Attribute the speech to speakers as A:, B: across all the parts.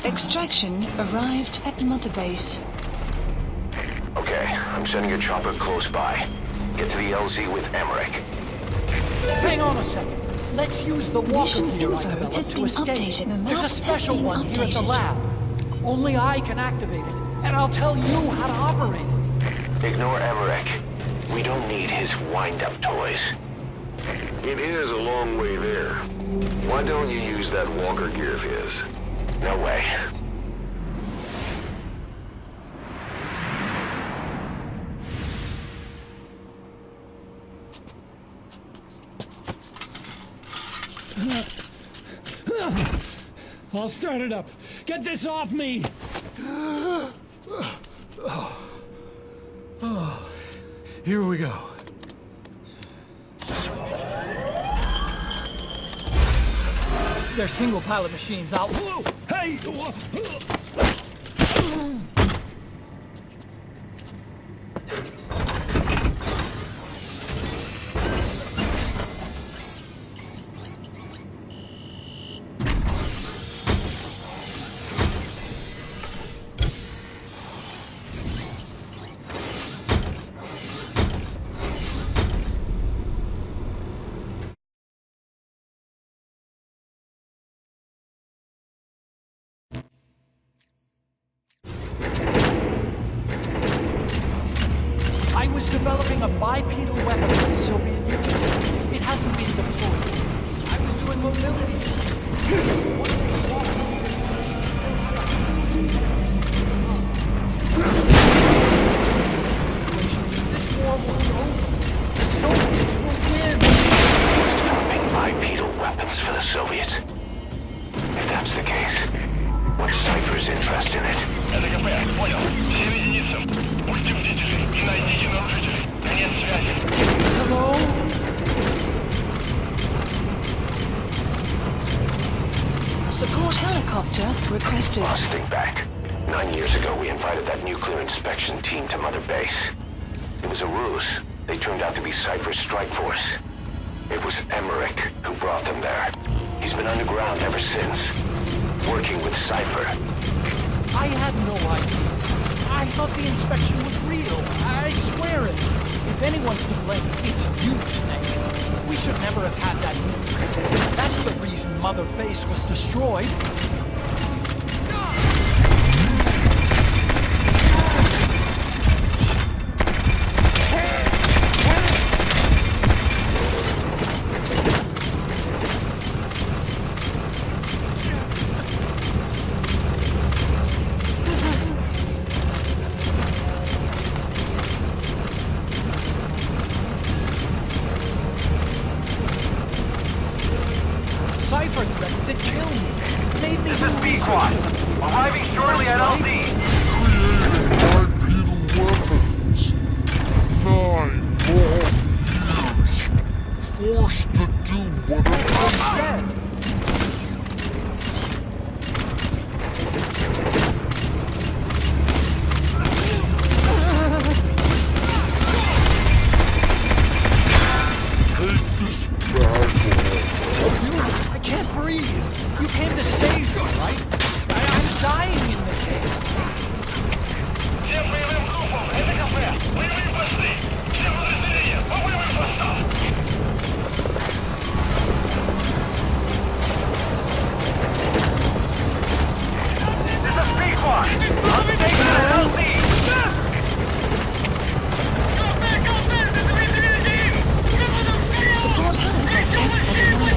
A: Extraction arrived at Mother Base.
B: Okay, I'm sending a chopper close by. Get to the LZ with Emmerich.
C: Hang on a second. Let's use the walker
A: Mission
C: gear I
A: info
C: developed
A: has
C: to
A: been
C: escape.
A: updated. The
C: There's a
A: map
C: special
A: has been
C: one here at the
A: updated.
C: lab. Only I can activate it, and I'll tell you how to operate it.
B: Ignore Emmerich. We don't need his wind-up toys. It is a long way there. Why don't you use that walker gear of his? No way.
D: I'll start it up. Get this off me!
E: Here we go.
C: They're single pilot machines. I'll...
D: Whoa! Hey!
C: I was developing a bipedal weapon for the Soviet Union. It hasn't been deployed. I was doing mobility. Once the walker this war will be over. The Soviets will win.
B: Developing bipedal weapons for the Soviets. If that's the case, what's Cypher's interest in it?
F: ЛКП, понял. Все в единицу. Будьте бдительны и найдите нарушителей. Конец связи.
C: Hello?
A: Support helicopter requested.
B: Let's think back. 9 years ago, we invited that nuclear inspection team to Mother Base. It was a ruse. They turned out to be Cypher's strike force. It was Emmerich who brought them there. He's been underground ever since, working with Cypher.
C: I had no idea. I thought the inspection was real. I swear it. If anyone's to blame, it's you, Snake. We should never have had that nuke. That's the reason Mother Base was destroyed. Cypher threatened to kill me. Made me do research.
F: Arriving shortly at
C: That's
F: LZ.
G: Bipedal weapons. 9 more years. Forced to do whatever
C: I said.
G: take this bag off.
C: I can't breathe. You came to save me, right? I'm dying in this haste.
F: Всем боевым группам, ЛКП. Боевые посты. Все подразделения, по боевым постам. This is P1. On station at LZ.
A: Support helicopter has arrived.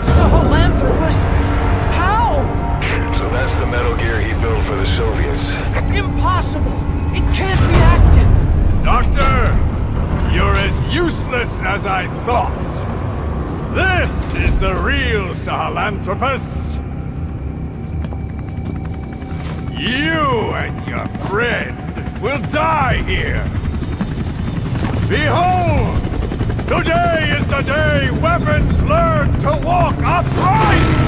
C: Sahelanthropus? How?
B: So that's the metal gear he built for the Soviets.
C: Impossible! It can't be active!
H: Doctor! You're as useless as I thought! This is the real Sahelanthropus! You and your friend will die here! Behold! Today is the day weapons learn to walk upright!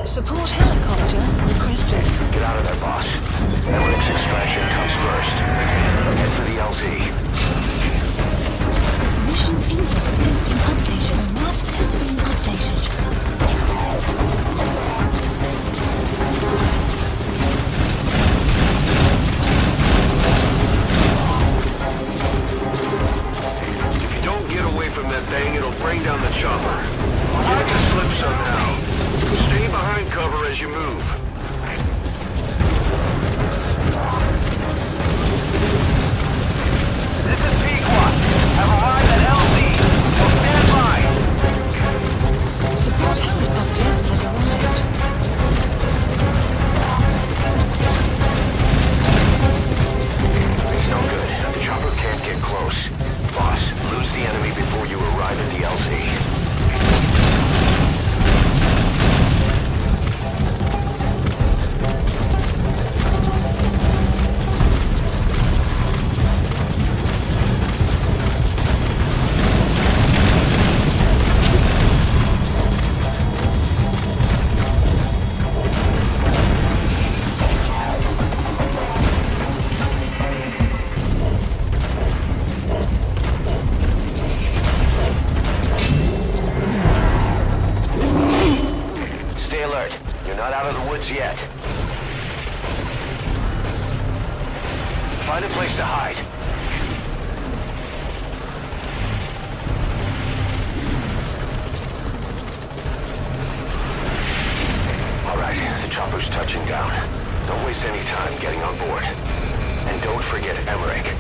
A: Support helicopter requested.
B: Get out of there, boss. Emmerich extraction comes first. Head for the LZ.
A: Mission info has been updated. Map has been updated.
B: If you don't get away from that thing, it'll bring down the chopper. Make it slip somehow. Stay behind cover as you move. This is Pequot. Have arrived at LZ. So stand by.
A: Support helicopter has arrived.
B: It's no good. The chopper can't get close. Boss, lose the enemy before you arrive at the LZ. Stay alert. You're not out of the woods yet. Find a place to hide. All right, the chopper's touching down. Don't waste any time getting on board. And don't forget Emmerich.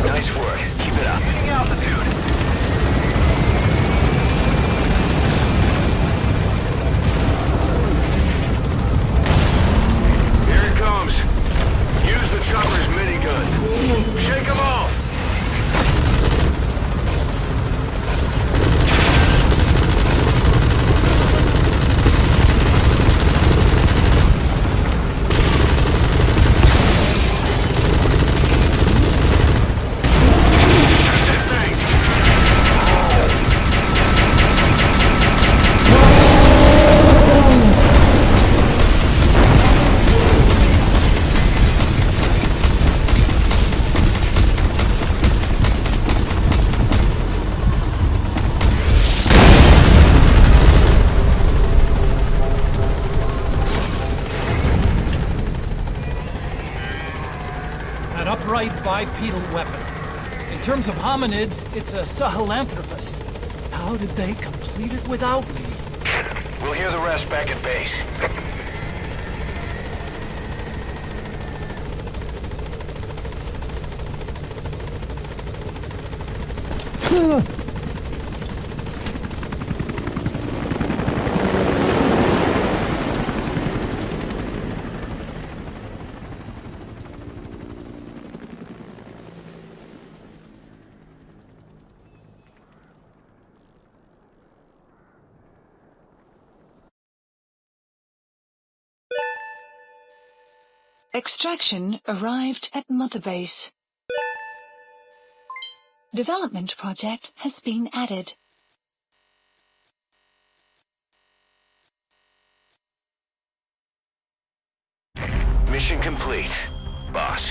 B: Nice work. Keep it up. Getting altitude. Here it comes. Use the chopper's minigun. Shake them off.
C: An upright bipedal weapon. In terms of hominids, it's a Sahelanthropus. How did they complete it without me?
B: We'll hear the rest back at base.
A: Extraction arrived at Mother Base. Development project has been added.
B: Mission complete, boss.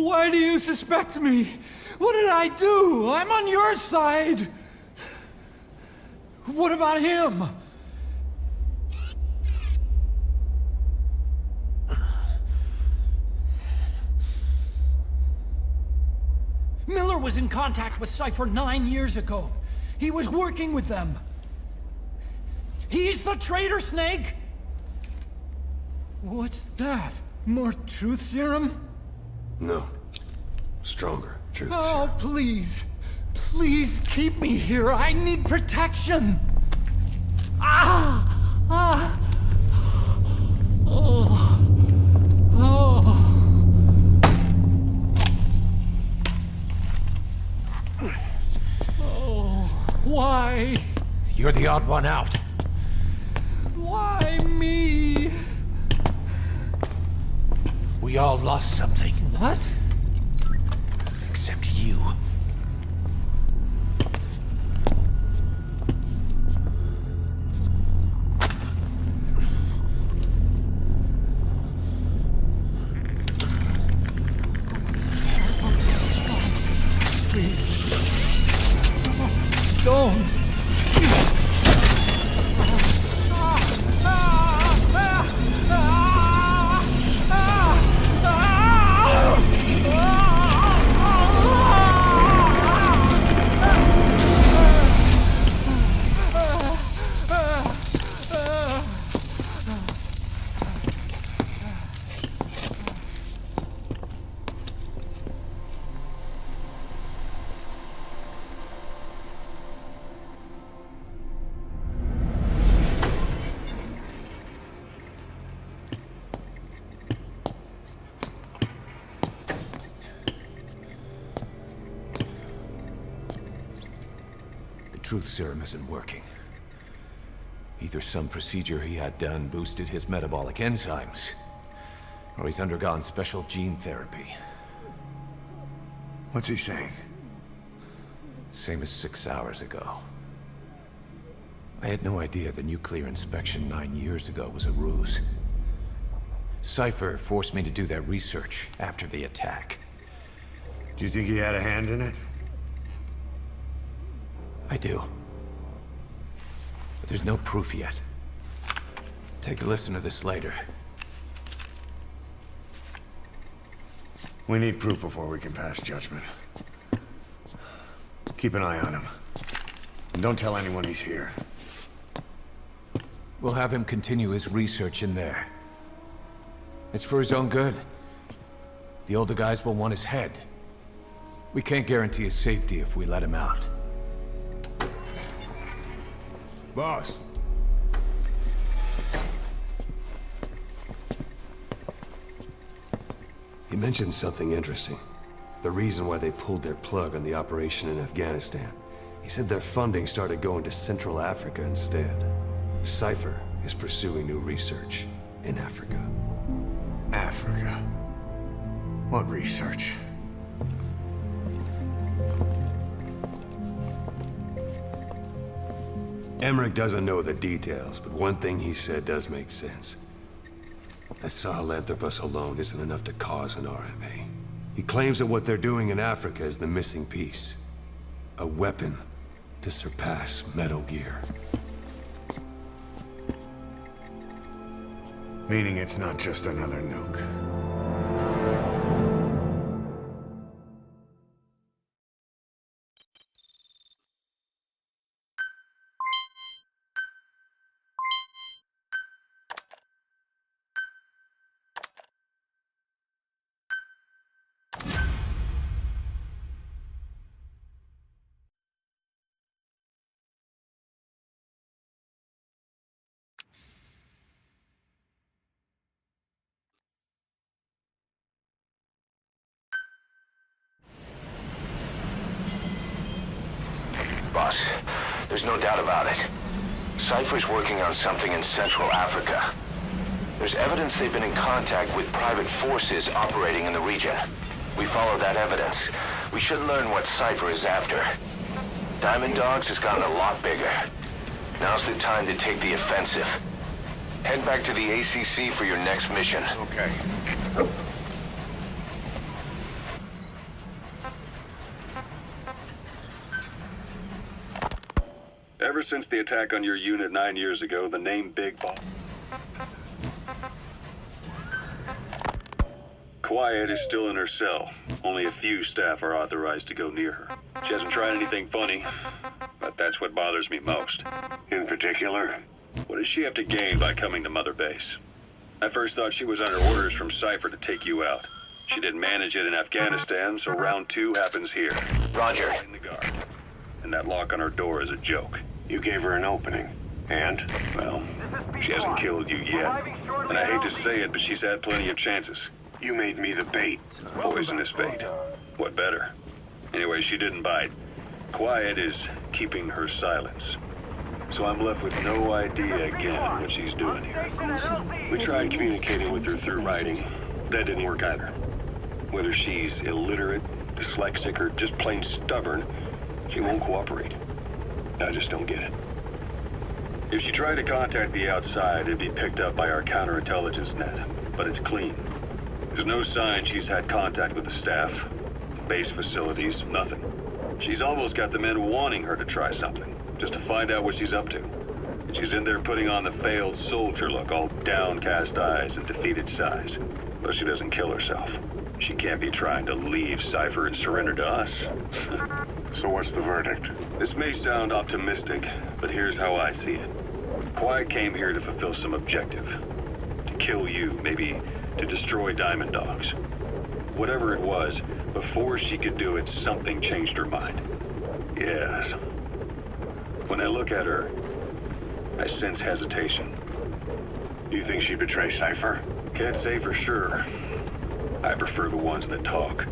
D: Why do you suspect me? What did I do? I'm on your side. What about him? Miller was in contact with Cypher 9 years ago. He was working with them. He's the traitor, Snake! What's that? More truth serum?
I: No. Stronger truth
D: Oh,
I: serum.
D: please. Please keep me here. I need protection. Ah! Ah! Oh. Oh. Oh. Why?
H: You're the odd one out.
D: Why me?
H: We all lost something,
D: What?
H: except you.
D: Don't.
I: The truth serum isn't working. Either some procedure he had done boosted his metabolic enzymes, or he's undergone special gene therapy.
J: What's he saying?
I: Same as 6 hours ago. I had no idea the nuclear inspection 9 years ago was a ruse. Cypher forced me to do that research after the attack.
J: Do you think he had a hand in it?
I: I do. But there's no proof yet. Take a listen to this later.
J: We need proof before we can pass judgment. Keep an eye on him. And don't tell anyone he's here.
I: We'll have him continue his research in there. It's for his own good. The older guys will want his head. We can't guarantee his safety if we let him out.
H: Boss.
K: He mentioned something interesting. The reason why they pulled their plug on the operation in Afghanistan. He said their funding started going to Central Africa instead. Cypher is pursuing new research in Africa.
J: Africa. What research?
K: Emmerich doesn't know the details, but one thing he said does make sense. That Sahelanthropus alone isn't enough to cause an RMA. He claims that what they're doing in Africa is the missing piece. A weapon to surpass Metal Gear.
J: Meaning it's not just another nuke.
B: Boss, there's no doubt about it. Cypher's working on something in Central Africa. There's evidence they've been in contact with private forces operating in the region. We follow that evidence. We should learn what Cypher is after. Diamond Dogs has gotten a lot bigger. Now's the time to take the offensive. Head back to the ACC for your next mission.
J: Okay.
F: Ever since the attack on your unit 9 years ago, the name Big Boss... Quiet is still in her cell. Only a few staff are authorized to go near her. She hasn't tried anything funny, but that's what bothers me most.
B: In particular?
F: What does she have to gain by coming to Mother Base? I first thought she was under orders from Cypher to take you out. She didn't manage it in Afghanistan, so round 2 happens here.
B: Roger.
F: In the guard. And that lock on her door is a joke.
B: You gave her an opening. And?
F: Well, she hasn't killed you yet. And I hate to say it, but she's had plenty of chances.
B: You made me the bait.
F: Poisonous bait. What better? Anyway, she didn't bite. Quiet is keeping her silence. So I'm left with no idea again what she's doing here. We tried communicating with her through writing. That didn't work either. Whether she's illiterate, dyslexic, or just plain stubborn, she won't cooperate. I just don't get it. If she tried to contact the outside, it'd be picked up by our counterintelligence net, but it's clean. There's no sign she's had contact with the staff, base facilities, nothing. She's almost got the men wanting her to try something, just to find out what she's up to. And she's in there putting on the failed soldier look, all downcast eyes and defeated sighs. But she doesn't kill herself. She can't be trying to leave Cypher and surrender to us.
B: So what's the verdict?
F: This may sound optimistic, but here's how I see it. Quiet came here to fulfill some objective. To kill you, maybe to destroy Diamond Dogs. Whatever it was, before she could do it, something changed her mind. Yes. When I look at her, I sense hesitation.
B: You think she'd betray Cypher?
F: Can't say for sure. I prefer the ones that talk.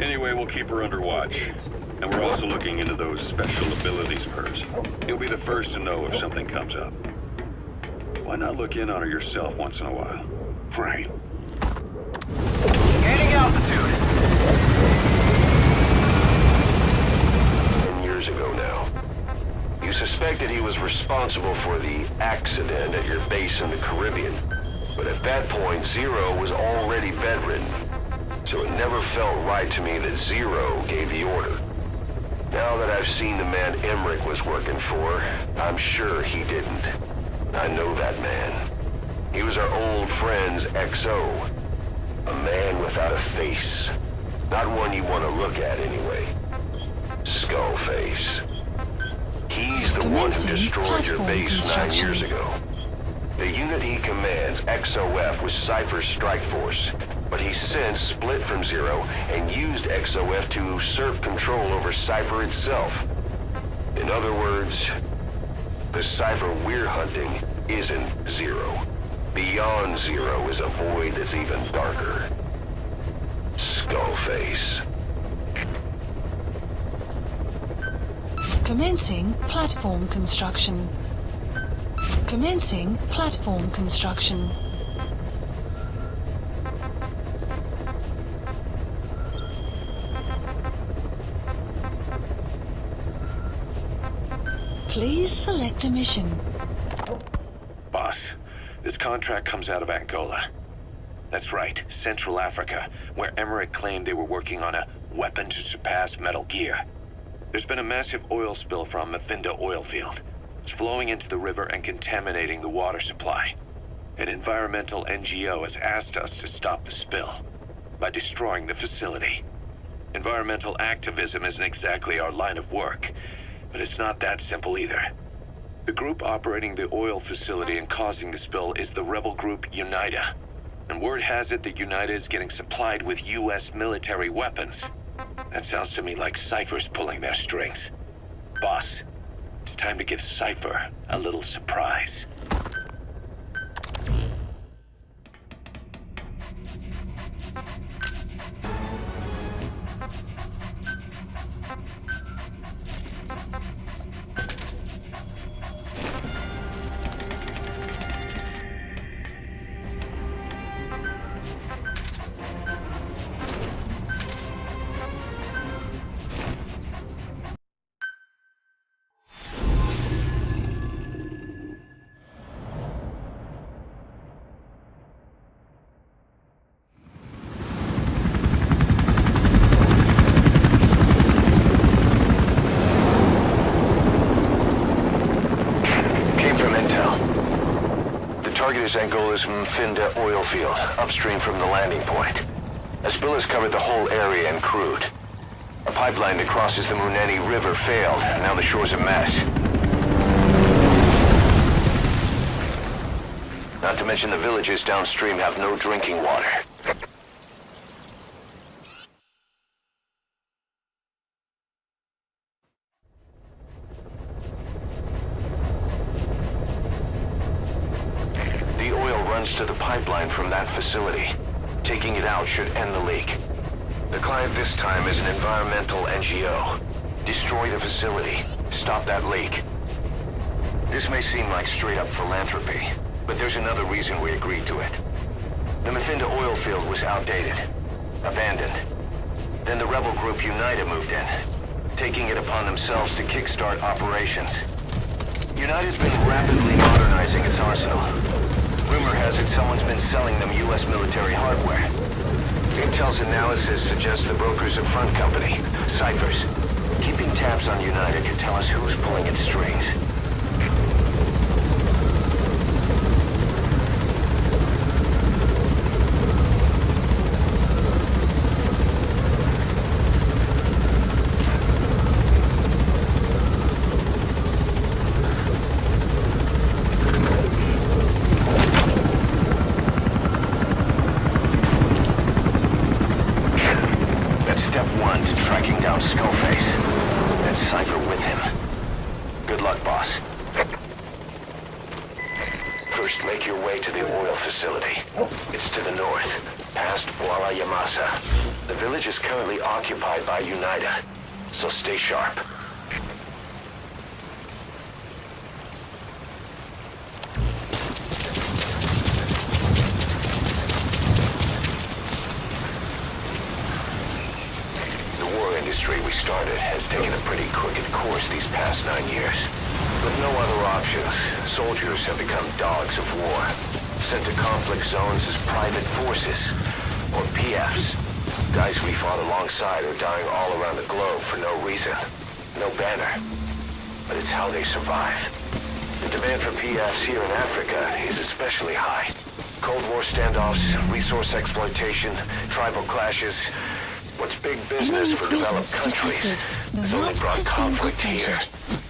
F: Anyway, we'll keep her under watch. And we're also looking into those special abilities of hers. You'll be the first to know if something comes up. Why not look in on her yourself once in a while?
B: Right.
F: Gaining altitude.
B: 10 years ago now. You suspected he was responsible for the accident at your base in the Caribbean. But at that point, Zero was already bedridden. So it never felt right to me that Zero gave the order. Now that I've seen the man Emmerich was working for, I'm sure he didn't. I know that man. He was our old friend's XO. A man without a face. Not one you want to look at anyway. Skullface. He's the one who destroyed your base 9 years ago. The unit he commands, XOF, was Cypher's strike force. But he's since split from Zero and used XOF to usurp control over Cypher itself. In other words, the Cypher we're hunting isn't Zero. Beyond Zero is a void that's even darker. Skullface.
A: Commencing platform construction. Commencing platform construction. Please select a mission.
F: Boss, this contract comes out of Angola. That's right, Central Africa, where Emmerich claimed they were working on a weapon to surpass Metal Gear. There's been a massive oil spill from Mafinda oil field. It's flowing into the river and contaminating the water supply. An environmental NGO has asked us to stop the spill by destroying the facility. Environmental activism isn't exactly our line of work, but it's not that simple either. The group operating the oil facility and causing the spill is the rebel group UNITA. And word has it that UNITA is getting supplied with US military weapons. That sounds to me like Cypher's pulling their strings. Boss, it's time to give Cypher a little surprise.
B: appears Angola's Mfinda oil field, upstream from the landing point. A spill has covered the whole area and crude. A pipeline that crosses the Muneni River failed, and now the shore's a mess. Not to mention the villages downstream have no drinking water. The oil runs to the pipeline from that facility. Taking it out should end the leak. The client this time is an environmental NGO. Destroy the facility. Stop that leak. This may seem like straight-up philanthropy, but there's another reason we agreed to it. The Mfinda oil field was outdated, abandoned. Then the rebel group UNITA moved in, taking it upon themselves to kickstart operations. UNITA's been rapidly modernizing its arsenal. Rumor has it someone's been selling them U.S. military hardware. Intel's analysis suggests the broker's a front company, Cypher's. Keeping tabs on UNITA can tell us who's pulling its strings. The village is currently occupied by UNITA, so stay sharp. The war industry we started has taken a pretty crooked course these past 9 years. With no other options, soldiers have become dogs of war, sent to conflict zones as private forces, or PFs. Guys we fought alongside are dying all around the globe for no reason. No banner. But it's how they survive. The demand for PFs here in Africa is especially high. Cold War standoffs, resource exploitation, tribal clashes. What's big business for developed countries has only brought conflict here.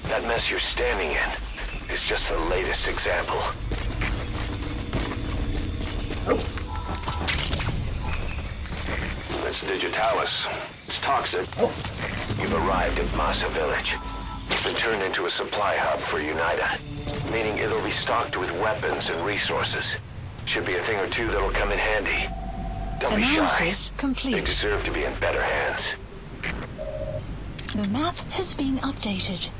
B: That mess you're standing in is just the latest example. It's Digitalis. It's toxic. You've arrived at Massa Village. It's been turned into a supply hub for UNITA, meaning it'll be stocked with weapons and resources. Should be a thing or two that'll come in handy. Don't be shy.
A: Analysis complete.
B: They deserve to be in better hands.
A: The map has been updated.